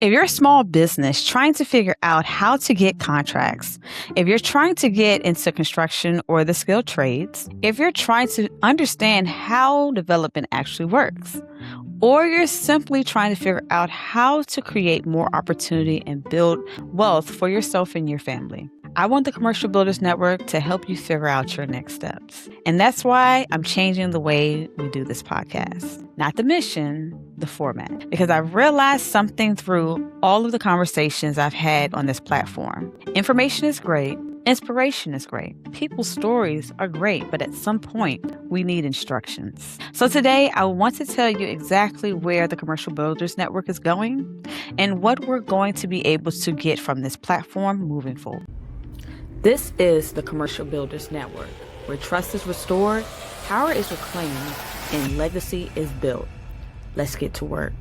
If you're a small business trying to figure out how to get contracts, if you're trying to get into construction or the skilled trades, if you're trying to understand how development actually works, or you're simply trying to figure out how to create more opportunity and build wealth for yourself and your family, I want the Commercial Builders Network to help you figure out your next steps. And that's why I'm changing the way we do this podcast. Not the mission, the format. Because I've realized something through all of the conversations I've had on this platform. Information is great. Inspiration is great. People's stories are great, but at some point, we need instructions. So today, I want to tell you exactly where the Commercial Builders Network is going and what we're going to be able to get from this platform moving forward. This is the Commercial Builders Network, where trust is restored, power is reclaimed, and legacy is built. Let's get to work.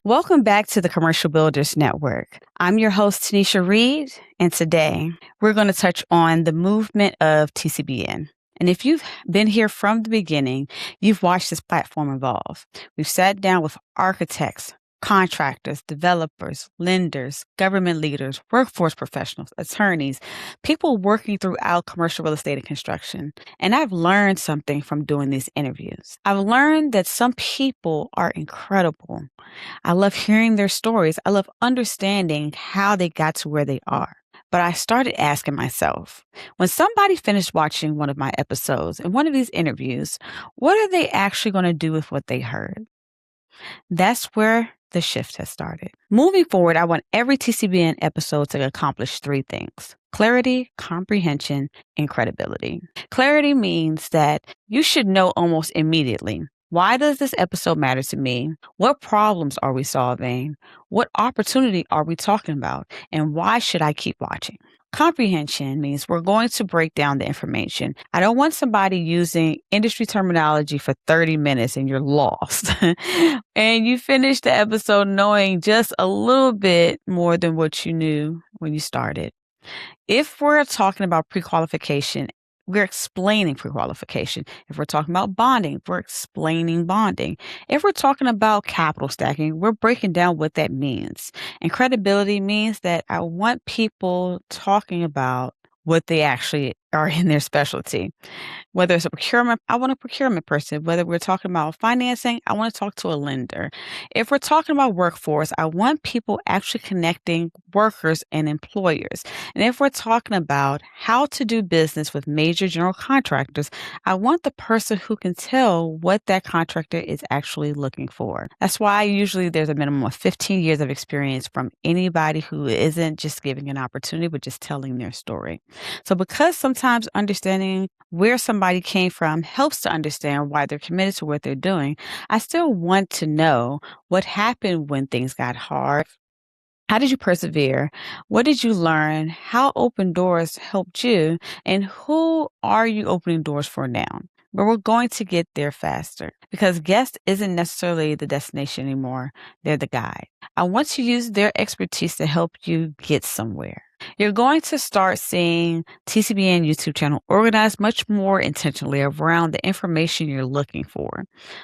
Welcome back to the Commercial Builders Network. I'm your host, Tanisha Reed, and today we're going to touch on the movement of TCBN. And if you've been here from the beginning, you've watched this platform evolve. We've sat down with architects, contractors, developers, lenders, government leaders, workforce professionals, attorneys, people working throughout commercial real estate and construction. And I've learned something from doing these interviews. I've learned that some people are incredible. I love hearing their stories. I love understanding how they got to where they are. But I started asking myself, when somebody finished watching one of my episodes and one of these interviews, what are they actually going to do with what they heard? That's where the shift has started. Moving forward, I want every TCBN episode to accomplish three things: clarity, comprehension, and credibility. Clarity means that you should know almost immediately, why does this episode matter to me? What problems are we solving? What opportunity are we talking about? And why should I keep watching? Comprehension means we're going to break down the information. I don't want somebody using industry terminology for 30 minutes and you're lost. And you finish the episode knowing just a little bit more than what you knew when you started. If we're talking about pre-qualification, we're explaining pre-qualification. If we're talking about bonding, we're explaining bonding. If we're talking about capital stacking, we're breaking down what that means. And credibility means that I want people talking about what they actually are in their specialty. Whether it's a procurement, I want a procurement person. Whether we're talking about financing, I want to talk to a lender. If we're talking about workforce, I want people actually connecting workers and employers. And if we're talking about how to do business with major general contractors, I want the person who can tell what that contractor is actually looking for. That's why usually there's a minimum of 15 years of experience from anybody who isn't just giving an opportunity, but just telling their story. So because sometimes understanding where somebody came from helps to understand why they're committed to what they're doing, I still want to know what happened when things got hard. How did you persevere? What did you learn? How open doors helped you? And who are you opening doors for now? But we're going to get there faster because guest isn't necessarily the destination anymore. They're the guide. I want to use their expertise to help you get somewhere. You're going to start seeing TCBN YouTube channel organized much more intentionally around the information you're looking for.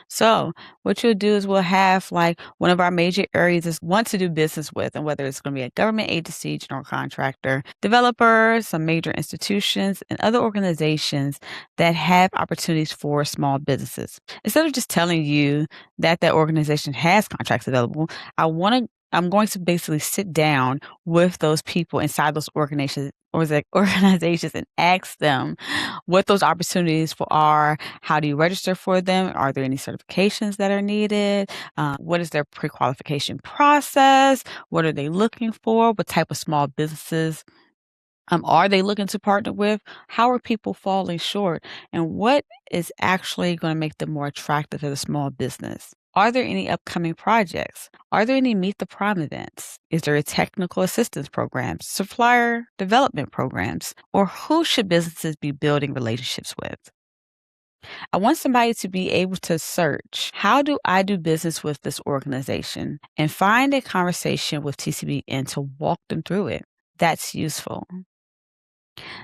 So what you'll do is we'll have like one of our major areas is want to do business with, and whether it's going to be a government agency, general contractor, developers, some major institutions, and other organizations that have opportunities for small businesses. Instead of just telling you that that organization has contracts available, I'm going to basically sit down with those people inside those organizations and ask them what those opportunities are. How do you register for them? Are there any certifications that are needed? What is their pre-qualification process? What are they looking for? What type of small businesses are they looking to partner with? How are people falling short? And what is actually going to make them more attractive as a small business? Are there any upcoming projects? Are there any Meet the Prime events? Is there a technical assistance program, supplier development programs, or who should businesses be building relationships with? I want somebody to be able to search, how do I do business with this organization? And find a conversation with TCBN to walk them through it. That's useful.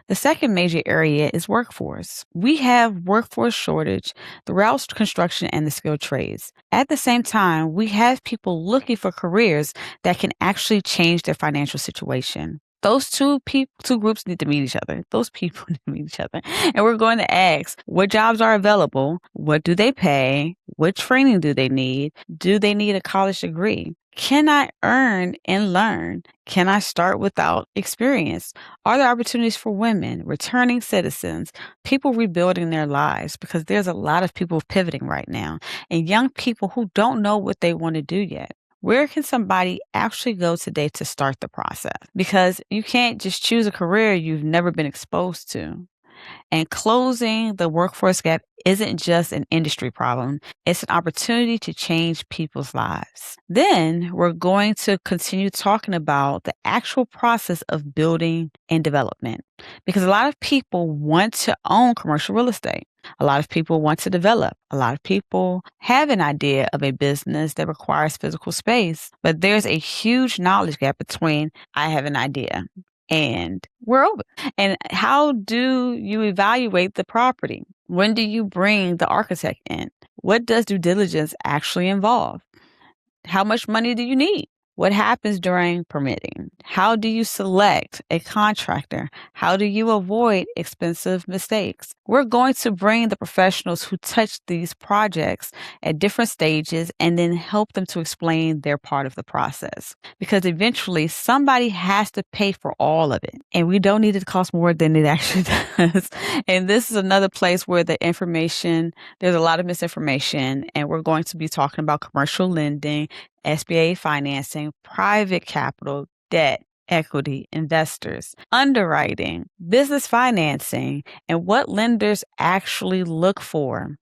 The second major area is workforce. We have workforce shortage throughout construction and the skilled trades. At the same time, we have people looking for careers that can actually change their financial situation. Those two groups need to meet each other. Those people need to meet each other. And we're going to ask what jobs are available, what do they pay, what training do they need, do they need a college degree? Can I earn and learn? Can I start without experience? Are there opportunities for women, returning citizens, people rebuilding their lives? Because there's a lot of people pivoting right now and young people who don't know what they want to do yet. Where can somebody actually go today to start the process? Because you can't just choose a career you've never been exposed to. And closing the workforce gap isn't just an industry problem, it's an opportunity to change people's lives. Then we're going to continue talking about the actual process of building and development because a lot of people want to own commercial real estate. A lot of people want to develop. A lot of people have an idea of a business that requires physical space, but there's a huge knowledge gap between I have an idea and we're open. And how do you evaluate the property? When do you bring the architect in? What does due diligence actually involve? How much money do you need? What happens during permitting? How do you select a contractor? How do you avoid expensive mistakes? We're going to bring the professionals who touch these projects at different stages and then help them to explain their part of the process. Because eventually somebody has to pay for all of it. And we don't need it to cost more than it actually does. And this is another place where there's a lot of misinformation. And we're going to be talking about commercial lending, SBA financing, private capital, debt, equity, investors, underwriting, business financing, and what lenders actually look for.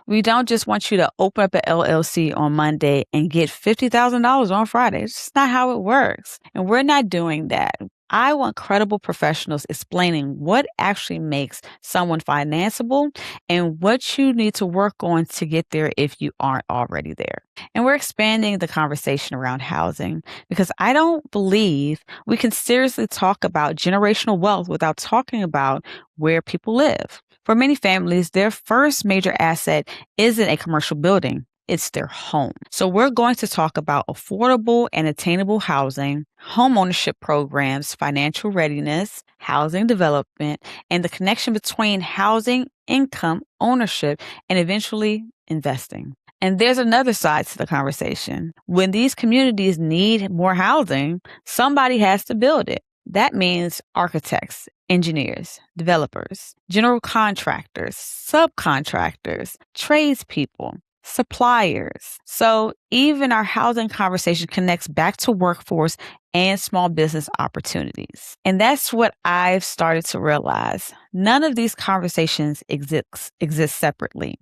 We don't just want you to open up an LLC on Monday and get $50,000 on Friday. It's just not how it works. And we're not doing that. I want credible professionals explaining what actually makes someone financeable and what you need to work on to get there if you aren't already there. And we're expanding the conversation around housing because I don't believe we can seriously talk about generational wealth without talking about where people live. For many families, their first major asset isn't a commercial building. It's their home. So we're going to talk about affordable and attainable housing, home ownership programs, financial readiness, housing development, and the connection between housing, income, ownership, and eventually investing. And there's another side to the conversation. When these communities need more housing, somebody has to build it. That means architects, engineers, developers, general contractors, subcontractors, tradespeople, suppliers. So even our housing conversation connects back to workforce and small business opportunities. And that's what I've started to realize. None of these conversations exist separately.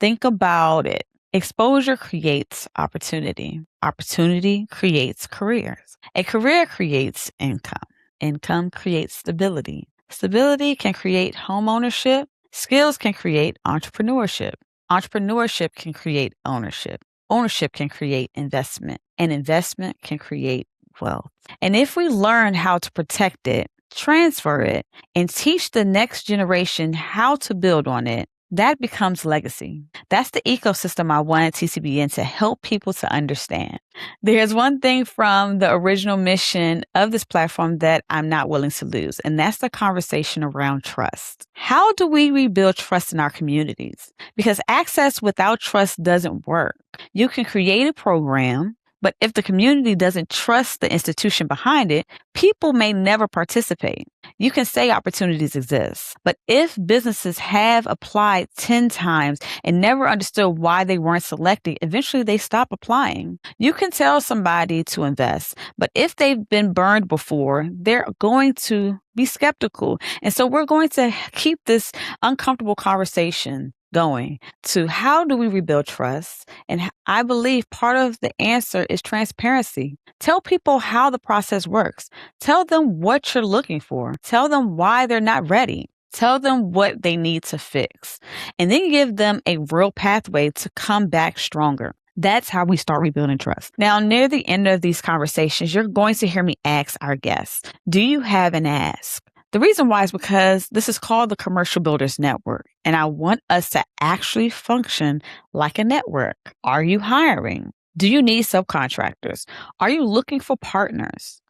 Think about it. Exposure creates opportunity. Opportunity creates careers. A career creates income. Income creates stability. Stability can create home ownership. Skills can create entrepreneurship. Entrepreneurship can create ownership. Ownership can create investment. And investment can create wealth. And if we learn how to protect it, transfer it, and teach the next generation how to build on it, that becomes legacy. That's the ecosystem I wanted TCBN to help people to understand. There's one thing from the original mission of this platform that I'm not willing to lose, and that's the conversation around trust. How do we rebuild trust in our communities? Because access without trust doesn't work. You can create a program, but if the community doesn't trust the institution behind it, people may never participate. You can say opportunities exist, but if businesses have applied 10 times and never understood why they weren't selected, eventually they stop applying. You can tell somebody to invest, but if they've been burned before, they're going to be skeptical. And so we're going to keep this uncomfortable conversation going to how do we rebuild trust? And I believe part of the answer is transparency. Tell people how the process works. Tell them what you're looking for. Tell them why they're not ready. Tell them what they need to fix. And then give them a real pathway to come back stronger. That's how we start rebuilding trust. Now, near the end of these conversations, you're going to hear me ask our guests, do you have an ask? The reason why is because this is called the Commercial Builders Network, and I want us to actually function like a network. Are you hiring? Do you need subcontractors? Are you looking for partners?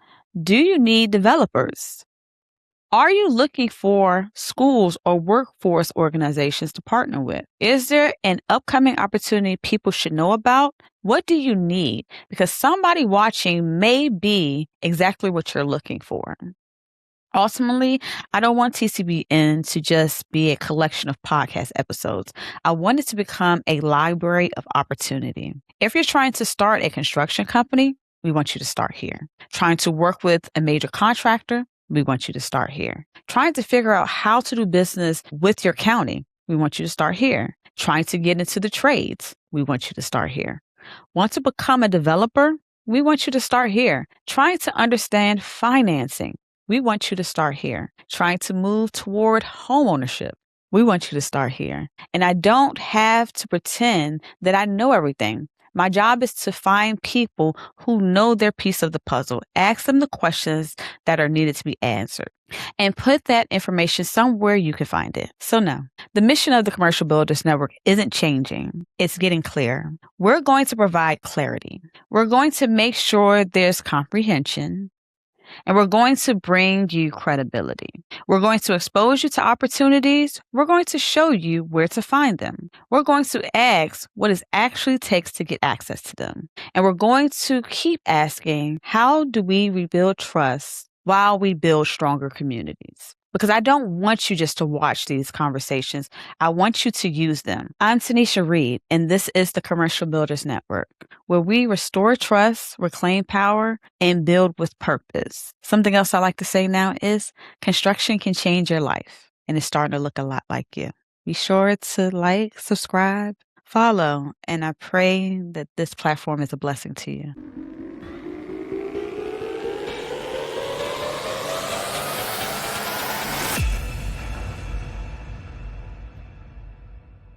Do you need developers? Are you looking for schools or workforce organizations to partner with? Is there an upcoming opportunity people should know about? What do you need? Because somebody watching may be exactly what you're looking for. Ultimately, I don't want TCBN to just be a collection of podcast episodes. I want it to become a library of opportunity. If you're trying to start a construction company, we want you to start here. Trying to work with a major contractor, we want you to start here. Trying to figure out how to do business with your county, we want you to start here. Trying to get into the trades, we want you to start here. Want to become a developer? We want you to start here. Trying to understand financing, we want you to start here. Trying to move toward homeownership, we want you to start here. And I don't have to pretend that I know everything. My job is to find people who know their piece of the puzzle, ask them the questions that are needed to be answered, and put that information somewhere you can find it. So no, the mission of the Commercial Builders Network isn't changing. It's getting clear. We're going to provide clarity. We're going to make sure there's comprehension. And we're going to bring you credibility. We're going to expose you to opportunities. We're going to show you where to find them. We're going to ask what it actually takes to get access to them. And we're going to keep asking, how do we rebuild trust while we build stronger communities? Because I don't want you just to watch these conversations. I want you to use them. I'm Tanisha Reed, and this is the Commercial Builders Network, where we restore trust, reclaim power, and build with purpose. Something else I like to say now is construction can change your life, and it's starting to look a lot like you. Be sure to like, subscribe, follow, and I pray that this platform is a blessing to you.